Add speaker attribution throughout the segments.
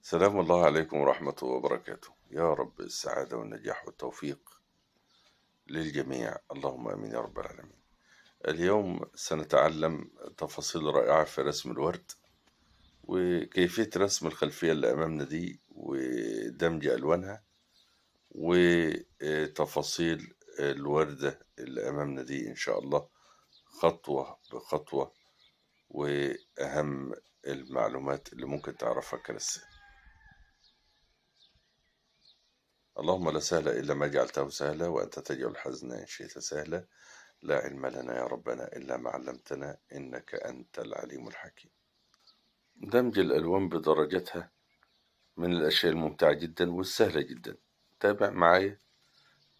Speaker 1: سلام الله عليكم ورحمة وبركاته. يا رب السعادة والنجاح والتوفيق للجميع، اللهم آمين يا رب العالمين. اليوم سنتعلم تفاصيل رائعة في رسم الورد، وكيفية رسم الخلفية اللي أمامنا دي ودمج ألوانها، وتفاصيل الوردة اللي أمامنا دي إن شاء الله خطوة بخطوة، وأهم المعلومات اللي ممكن تعرفها كرسام. اللهم لا سهل إلا ما جعلته سهلا، وأنت تجعل الحزن إن شئت سهلا. لا علم لنا يا ربنا إلا ما علمتنا، إنك أنت العليم الحكيم. دمج الألوان بدرجتها من الأشياء الممتعة جدا والسهلة جدا. تابع معايا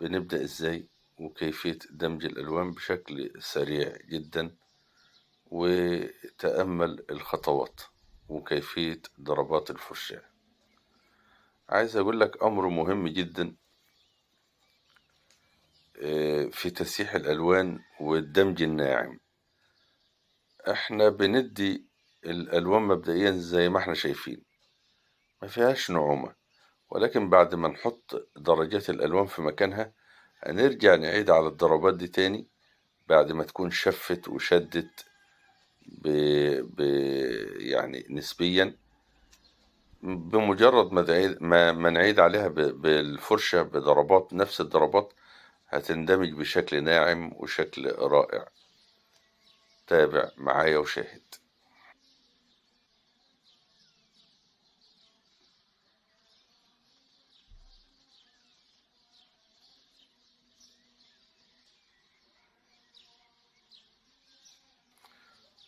Speaker 1: بنبدأ إزاي، وكيفية دمج الألوان بشكل سريع جدا، وتأمل الخطوات وكيفية ضربات الفرشاة. عايز أقول لك أمر مهم جدا في تسييح الألوان والدمج الناعم. احنا بندي الألوان مبدئيا زي ما احنا شايفين، ما فيهاش نعومة، ولكن بعد ما نحط درجات الألوان في مكانها هنرجع نعيد على الضربات دي تاني بعد ما تكون شفت وشدت ب... ب... يعني نسبيا. بمجرد ما نعيد عليها بالفرشة بضربات نفس الضربات، هتندمج بشكل ناعم وشكل رائع. تابع معايا وشاهد.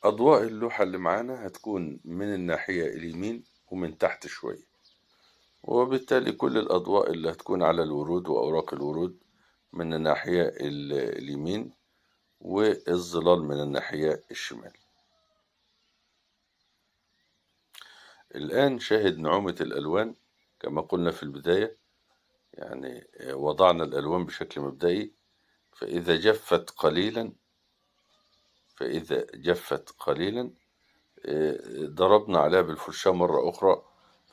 Speaker 1: أضواء اللوحة اللي معانا هتكون من الناحية اليمين ومن تحت شوية، وبالتالي كل الأضواء اللي هتكون على الورود وأوراق الورود من الناحية اليمين، والظلال من الناحية الشمال. الآن شاهد نعومة الألوان. كما قلنا في البداية، يعني وضعنا الألوان بشكل مبدئي، فإذا جفت قليلا فإذا جفت قليلا ضربنا عليها بالفرشاة مرة أخرى،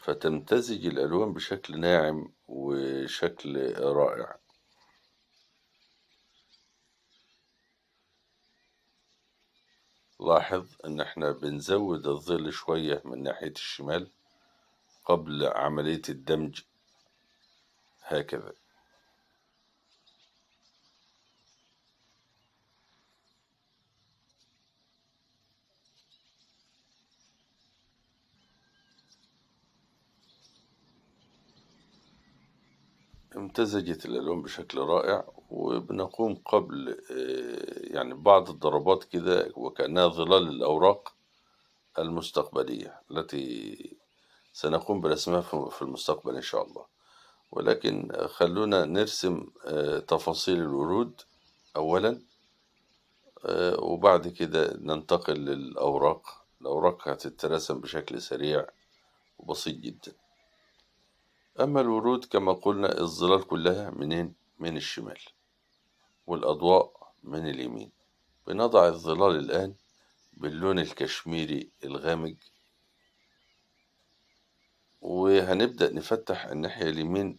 Speaker 1: فتمتزج الألوان بشكل ناعم وشكل رائع. لاحظ إن إحنا بنزود الظل شوية من ناحية الشمال قبل عملية الدمج، هكذا. امتزجت الألوان بشكل رائع، وبنقوم قبل يعني بعض الضربات كده وكأنها ظلال الأوراق المستقبلية التي سنقوم برسمها في المستقبل إن شاء الله. ولكن خلونا نرسم تفاصيل الورود أولا، وبعد كده ننتقل للأوراق. الأوراق هتترسم بشكل سريع وبسيط جدا. أما الورود كما قلنا الظلال كلها منين؟ من الشمال، والأضواء من اليمين. بنضع الظلال الآن باللون الكشميري الغامق، وهنبدأ نفتح الناحية اليمين،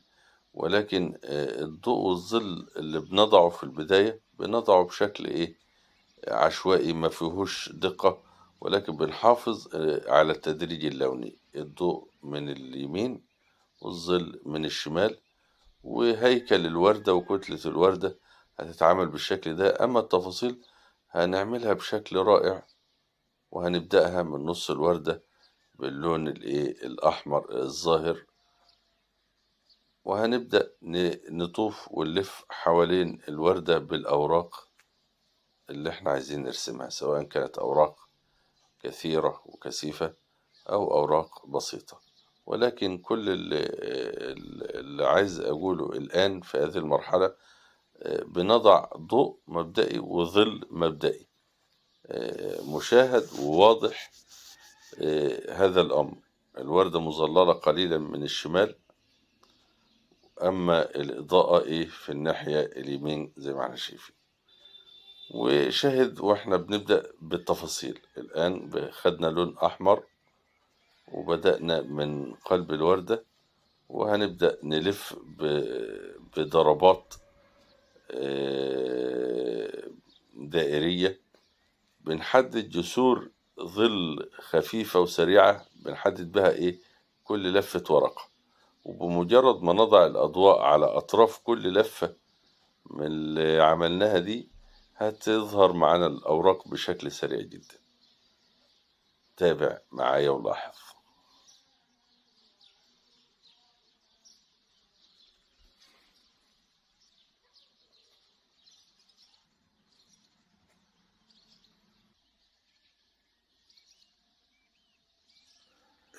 Speaker 1: ولكن الضوء والظل اللي بنضعه في البداية بنضعه بشكل عشوائي، ما فيهوش دقة، ولكن بنحافظ على التدريج اللوني. الضوء من اليمين والظل من الشمال، وهيكل الوردة وكتلة الوردة هتتعامل بالشكل ده. أما التفاصيل هنعملها بشكل رائع، وهنبدأها من نص الوردة باللون الأحمر الظاهر، وهنبدأ نطوف ونلف حوالين الوردة بالأوراق اللي احنا عايزين نرسمها، سواء كانت أوراق كثيرة وكثيفة أو أوراق بسيطة. ولكن كل اللي عايز أقوله الآن في هذه المرحلة، بنضع ضوء مبدئي وظل مبدئي مشاهد وواضح. هذا الأمر، الوردة مظللة قليلا من الشمال، أما الإضاءة في الناحية اليمين زي ما احنا شايفين. وشاهد واحنا بنبدأ بالتفاصيل. الآن خدنا لون أحمر وبدأنا من قلب الوردة، وهنبدأ نلف بضربات دائرية، بنحدد جسور ظل خفيفة وسريعة بنحدد بها إيه كل لفة ورقة. وبمجرد ما نضع الأضواء على أطراف كل لفة من اللي عملناها دي، هتظهر معانا الأوراق بشكل سريع جدا. تابع معايا ولاحظ.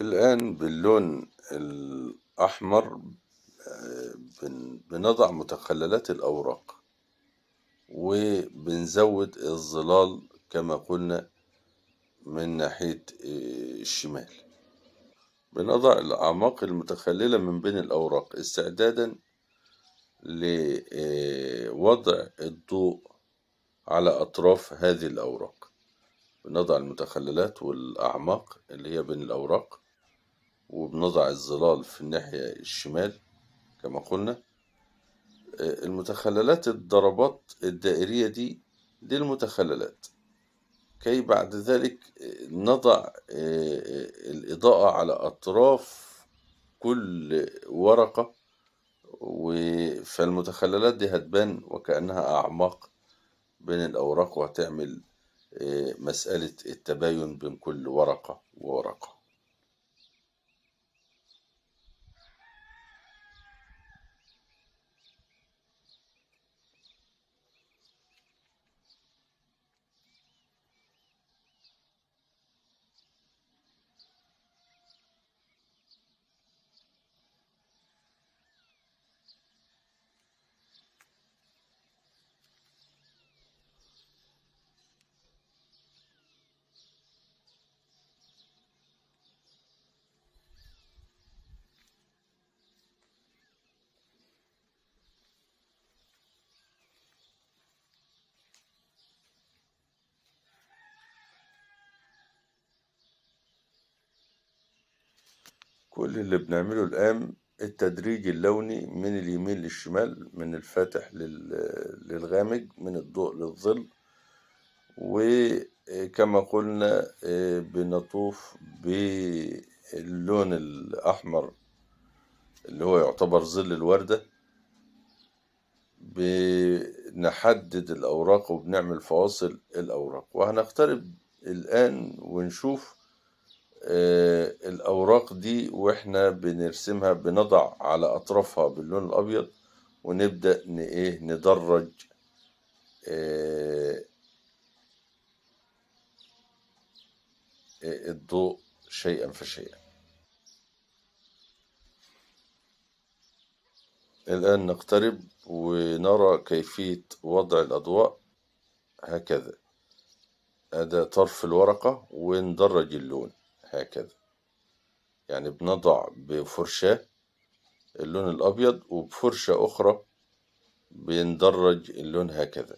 Speaker 1: الآن باللون الأحمر بنضع متخللات الأوراق، وبنزود الظلال كما قلنا من ناحية الشمال. بنضع الأعماق المتخللة من بين الأوراق استعدادا لوضع الضوء على أطراف هذه الأوراق. بنضع المتخللات والأعماق اللي هي بين الأوراق، وبنضع الظلال في الناحية الشمال كما قلنا. المتخللات الضربات الدائرية دي المتخللات، كي بعد ذلك نضع الإضاءة على أطراف كل ورقة، فالمتخللات دي هتبان وكأنها أعماق بين الأوراق، وهتعمل مسألة التباين بين كل ورقة وورقة. كل اللي بنعمله الآن التدريج اللوني من اليمين للشمال، من الفاتح للغامق، من الضوء للظل. وكما قلنا بنطوف باللون الأحمر اللي هو يعتبر ظل الوردة، بنحدد الأوراق وبنعمل فواصل الأوراق. وهنقترب الآن ونشوف الأوراق دي وإحنا بنرسمها. بنضع على أطرافها باللون الأبيض، ونبدأ ندرج الضوء شيئا فشيئا. الآن نقترب ونرى كيفية وضع الأضواء هكذا. هذا طرف الورقة وندرج اللون هكذا، يعني بنضع بفرشاة اللون الأبيض، وبفرشة أخرى بندرج اللون هكذا.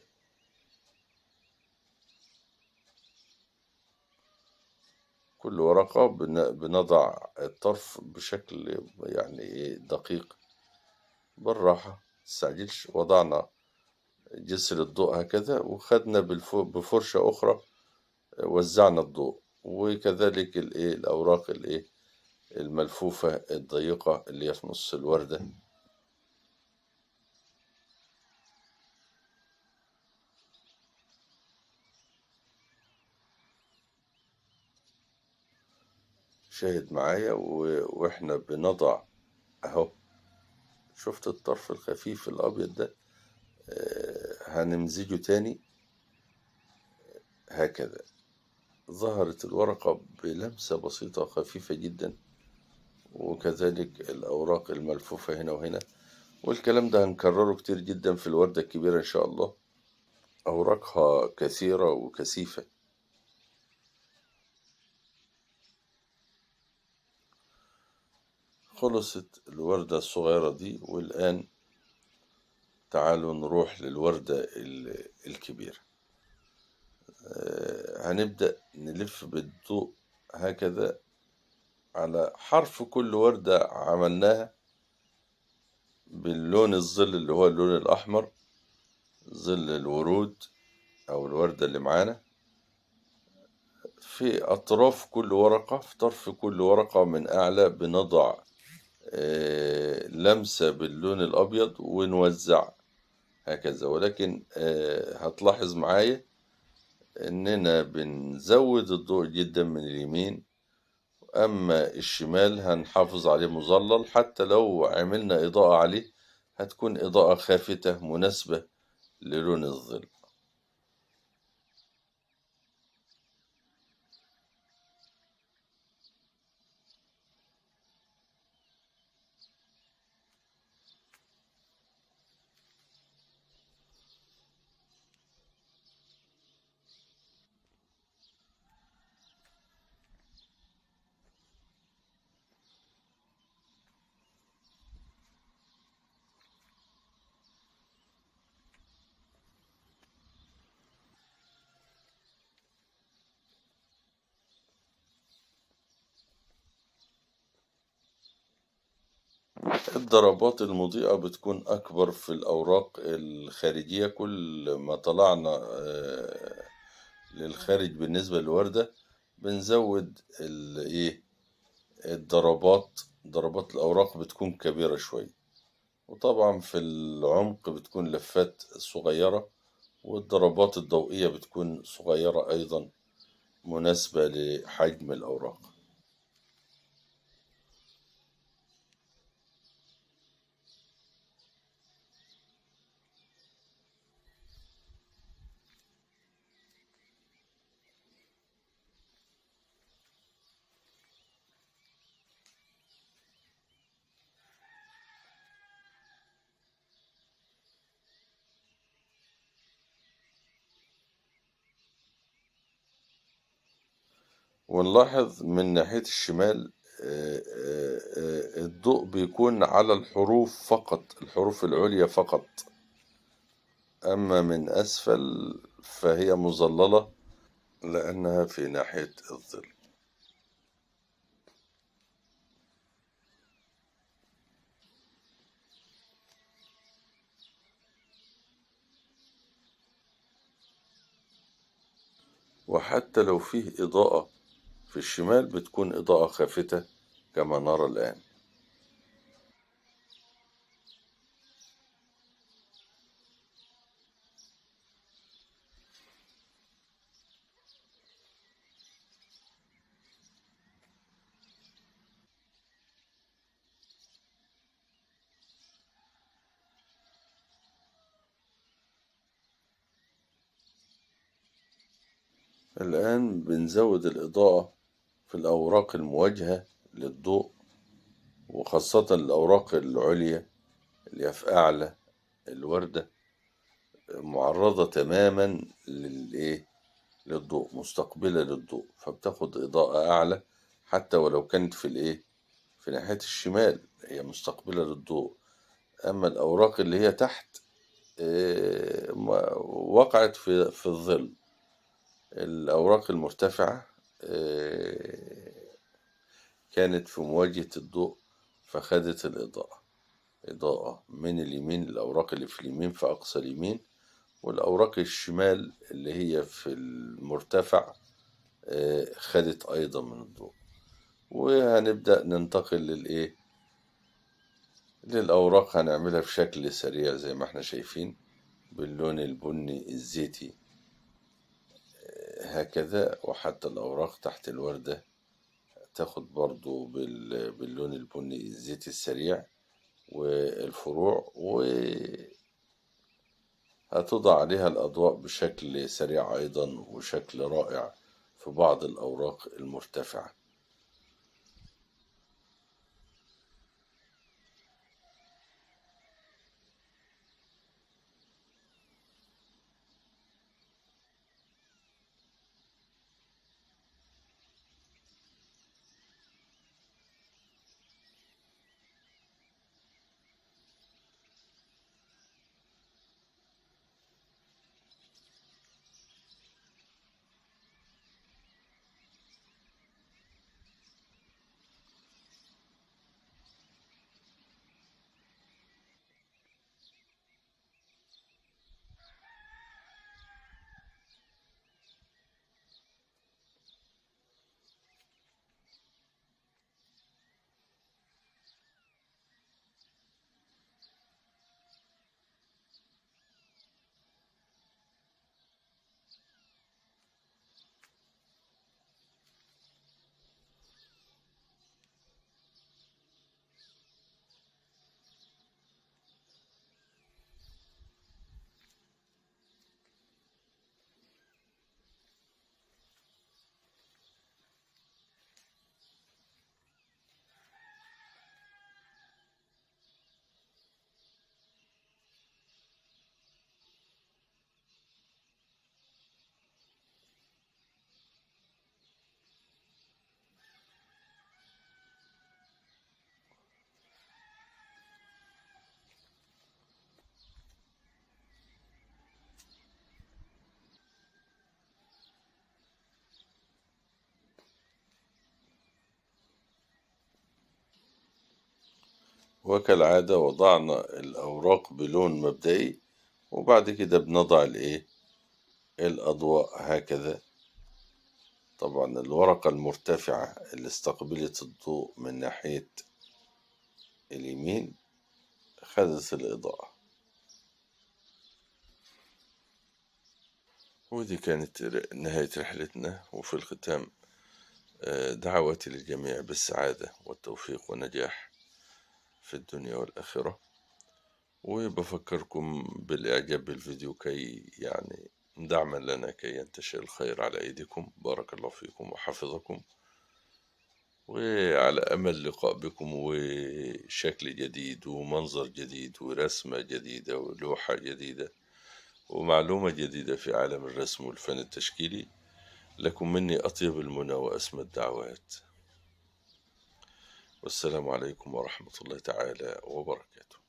Speaker 1: كل ورقة بنضع الطرف بشكل يعني دقيق، بالراحة متستعجلش. وضعنا جسر الضوء هكذا، وخدنا بفرشة أخرى وزعنا الضوء. وكذلك الأوراق الملفوفة الضيقة اللي هي في نص الوردة. شاهد معايا وإحنا بنضع أهو. شفت الطرف الخفيف الأبيض ده؟ هنمزجه تاني هكذا. ظهرت الورقة بلمسة بسيطة خفيفة جدا، وكذلك الأوراق الملفوفة هنا وهنا. والكلام ده هنكرره كتير جدا في الوردة الكبيرة إن شاء الله. أوراقها كثيرة وكثيفة. خلصت الوردة الصغيرة دي، والآن تعالوا نروح للوردة الكبيرة. هنبدأ نلف بالضوء هكذا على حرف كل وردة عملناها باللون الظل اللي هو اللون الأحمر، ظل الورود أو الوردة اللي معانا. في أطراف كل ورقة، في طرف كل ورقة من أعلى بنضع لمسة باللون الأبيض ونوزع هكذا. ولكن هتلاحظ معايا إننا بنزود الضوء جدا من اليمين، أما الشمال هنحافظ عليه مظلل، حتى لو عملنا إضاءة عليه هتكون إضاءة خافتة مناسبة للون الظل. الضربات المضيئة بتكون أكبر في الأوراق الخارجية. كل ما طلعنا للخارج بالنسبة للوردة بنزود الضربات. ضربات الأوراق بتكون كبيرة شوية، وطبعا في العمق بتكون لفات صغيرة، والضربات الضوئية بتكون صغيرة أيضا مناسبة لحجم الأوراق. ونلاحظ من ناحية الشمال الضوء بيكون على الحروف فقط، الحروف العليا فقط، أما من أسفل فهي مظللة لأنها في ناحية الظل. وحتى لو فيه إضاءة في الشمال بتكون إضاءة خافتة كما نرى الآن. الآن بنزود الإضاءة في الأوراق المواجهة للضوء، وخاصة الأوراق العليا اللي هي في أعلى الوردة، معرضة تماما للضوء، مستقبلة للضوء، فبتاخد إضاءة أعلى. حتى ولو كانت في ناحية الشمال هي مستقبلة للضوء. أما الأوراق اللي هي تحت وقعت في الظل. الأوراق المرتفعة كانت في مواجهة الضوء فخدت الإضاءة، إضاءة من اليمين، الأوراق اللي في اليمين في أقصى اليمين، والأوراق الشمال اللي هي في المرتفع خدت أيضا من الضوء. وهنبدأ ننتقل للأوراق. هنعملها بشكل سريع زي ما احنا شايفين باللون البني الزيتي هكذا. وحتى الأوراق تحت الوردة تاخد برضو باللون البني الزيتي السريع، والفروع، وهتضع عليها الأضواء بشكل سريع أيضا وشكل رائع في بعض الأوراق المرتفعة. وكالعادة وضعنا الأوراق بلون مبدئي، وبعد كده بنضع الأضواء هكذا. طبعا الورقة المرتفعة اللي استقبلت الضوء من ناحية اليمين خدت الإضاءة. ودي كانت نهاية رحلتنا. وفي الختام دعواتي للجميع بالسعادة والتوفيق والنجاح في الدنيا والآخرة. وبفكركم بالإعجاب بالفيديو كي يعني دعما لنا كي ينتشر الخير على أيديكم. بارك الله فيكم وحفظكم، وعلى أمل لقاء بكم وشكل جديد ومنظر جديد ورسمة جديدة ولوحة جديدة ومعلومة جديدة في عالم الرسم والفن التشكيلي. لكم مني أطيب المنى وأسمى الدعوات، والسلام عليكم ورحمة الله تعالى وبركاته.